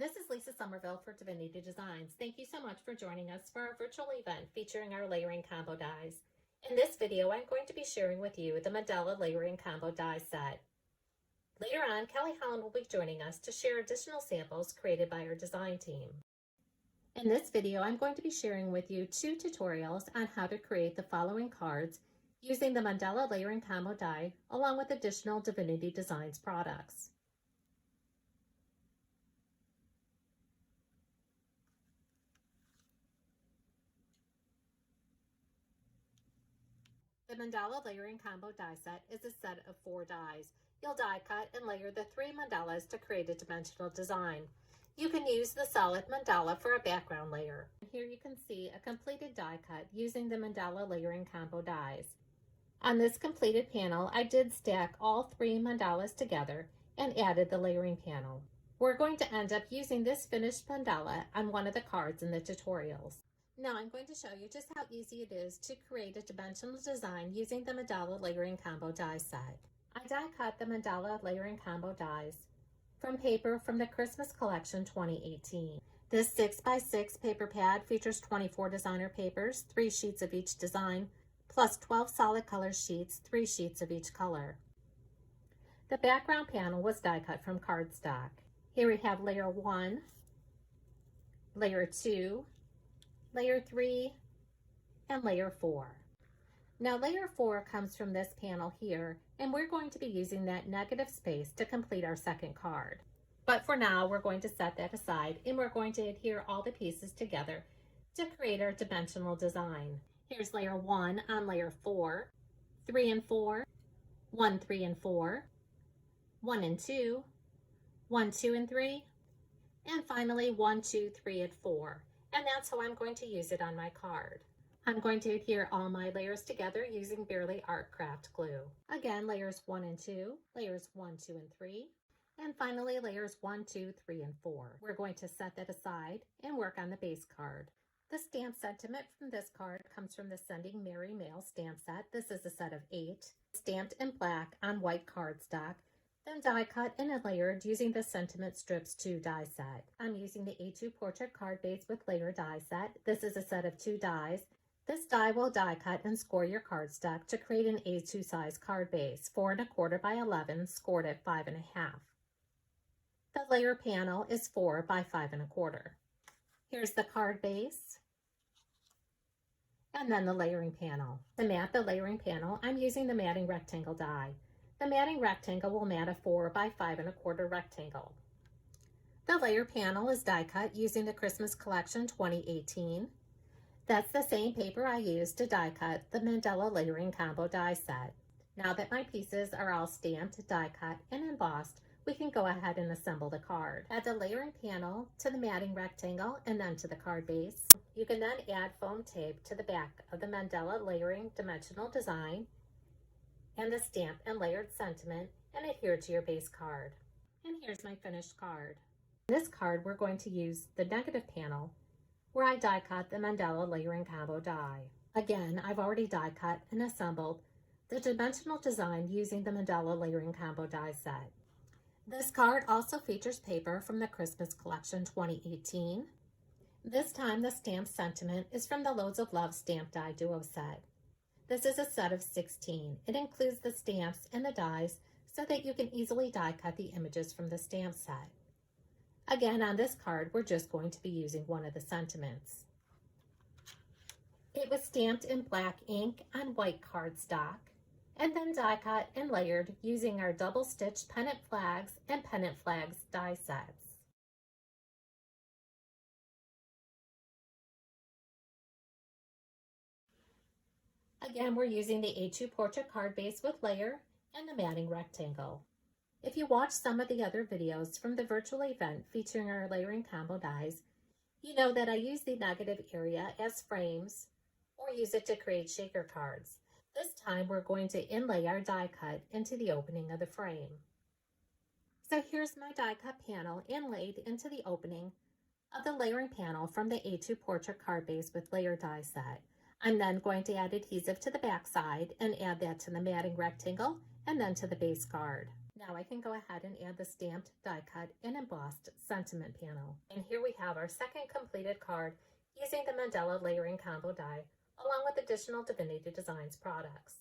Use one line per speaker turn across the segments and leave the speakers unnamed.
This is Lisa Somerville for Divinity Designs. Thank you so much for joining us for our virtual event featuring our layering combo dies. In this video, I'm going to be sharing with you the Mandala layering combo die set. Later on, Kelly Holland will be joining us to share additional samples created by our design team. In this video, I'm going to be sharing with you 2 tutorials on how to create the following cards using the Mandala layering combo die along with additional Divinity Designs products. The Mandala layering combo die set is a set of 4 dies. You'll die cut and layer the 3 mandalas to create a dimensional design. You can use the solid mandala for a background layer. Here you can see a completed die cut using the Mandala layering combo dies. On this completed panel, I did stack all 3 mandalas together and added the layering panel. We're going to end up using this finished mandala on one of the cards in the tutorials. Now I'm going to show you just how easy it is to create a dimensional design using the Mandala layering combo die set. I die cut the Mandala layering combo dies from paper from the Christmas collection 2018. This 6x6 paper pad features 24 designer papers, 3 sheets of each design, plus 12 solid color sheets, 3 sheets of each color. The background panel was die cut from cardstock. Here we have layer 1, layer 2, layer 3, and layer 4. Now layer 4 comes from this panel here, and we're going to be using that negative space to complete our second card. But for now, we're going to set that aside, and we're going to adhere all the pieces together to create our dimensional design. Here's layer 1 on layer 4, 3 and 4, 1, 3 and 4, 1 and 2, 1, 2 and 3, and finally 1, 2, 3 and 4. And that's how I'm going to use it on my card. I'm going to adhere all my layers together using Barely Art Craft glue. Again, layers 1 and 2, layers 1, 2, and 3, and finally layers 1, 2, 3, and 4. We're going to set that aside and work on the base card. The stamp sentiment from this card comes from the Sending Merry Mail stamp set. This is a set of 8, stamped in black on white cardstock, then die cut and layered using the Sentiment Strips 2 die set. I'm using the A2 Portrait Card Base with Layer die set. This is a set of 2 dies. This die will die cut and score your cardstock to create an A2 size card base, 4 1/4 by 11, scored at 5 1/2. The layer panel is 4 by 5 1/4. Here's the card base, and then the layering panel. To mat the layering panel, I'm using the matting rectangle die. The matting rectangle will mat a 4 by 5 1/4 rectangle. The layer panel is die cut using the Christmas collection 2018. That's the same paper I used to die cut the Mandala layering combo die set. Now that my pieces are all stamped, die cut, and embossed, we can go ahead and assemble the card. Add the layering panel to the matting rectangle and then to the card base. You can then add foam tape to the back of the Mandala layering dimensional design and the stamp and layered sentiment and adhere to your base card. And here's my finished card. In this card, we're going to use the negative panel where I die cut the Mandala layering combo die. Again, I've already die cut and assembled the dimensional design using the Mandala layering combo die set. This card also features paper from the Christmas collection 2018. This time the stamp sentiment is from the Loads of Love stamp die duo set. This is a set of 16. It includes the stamps and the dies so that you can easily die cut the images from the stamp set. Again, on this card, we're just going to be using one of the sentiments. It was stamped in black ink on white cardstock, and then die cut and layered using our double-stitched pennant flags and pennant flags die sets. Again, we're using the A2 Portrait Card Base with Layer and the matting rectangle. If you watch some of the other videos from the virtual event featuring our layering combo dies, you know that I use the negative area as frames or use it to create shaker cards. This time we're going to inlay our die cut into the opening of the frame. So here's my die cut panel inlaid into the opening of the layering panel from the A2 Portrait Card Base with Layer die set. I'm then going to add adhesive to the back side and add that to the matting rectangle and then to the base card. Now I can go ahead and add the stamped die cut and embossed sentiment panel. And here we have our second completed card using the Mandala layering combo die, along with additional Divinity Designs products.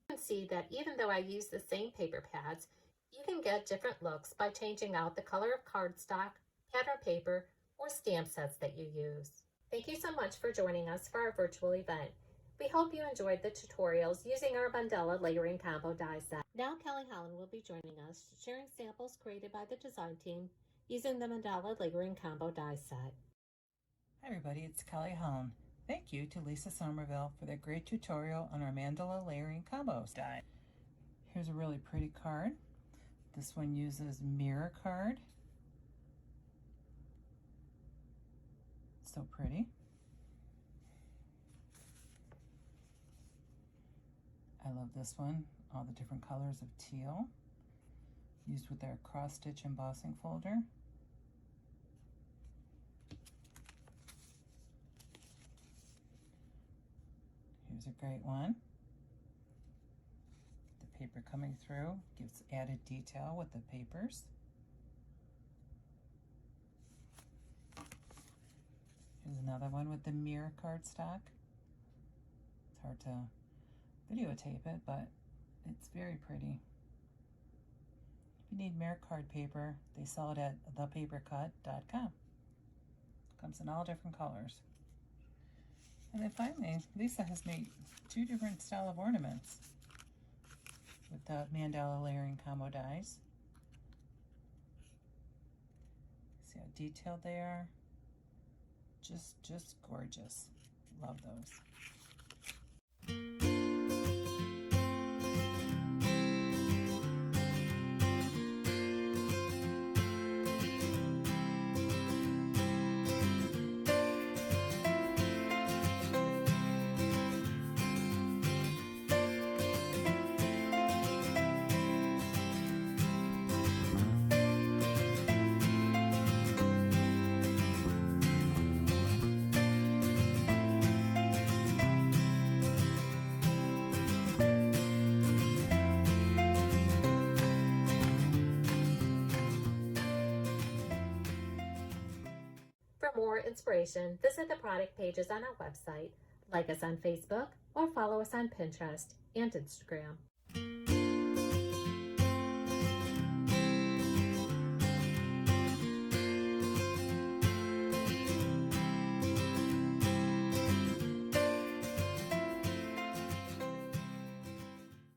You can see that even though I use the same paper pads, you can get different looks by changing out the color of cardstock, pattern paper, or stamp sets that you use. Thank you so much for joining us for our virtual event. We hope you enjoyed the tutorials using our Mandala layering combo die set. Now Kelly Holland will be joining us, sharing samples created by the design team using the Mandala layering combo die set.
Hi everybody, it's Kelly Holland. Thank you to Lisa Somerville for that great tutorial on our Mandala layering combo die. Here's a really pretty card. This one uses mirror card. So pretty. I love this one, all the different colors of teal, used with our cross-stitch embossing folder. Here's a great one. The paper coming through gives added detail with the papers. Here's another one with the mirror cardstock. It's hard to videotape it, but it's very pretty. If you need mirror card paper, they sell it at thepapercut.com. Comes in all different colors. And then finally, Lisa has made 2 different style of ornaments with the Mandala layering combo dies. See how detailed they are? Just gorgeous. Love those.
For more inspiration, visit the product pages on our website, like us on Facebook, or follow us on Pinterest and Instagram.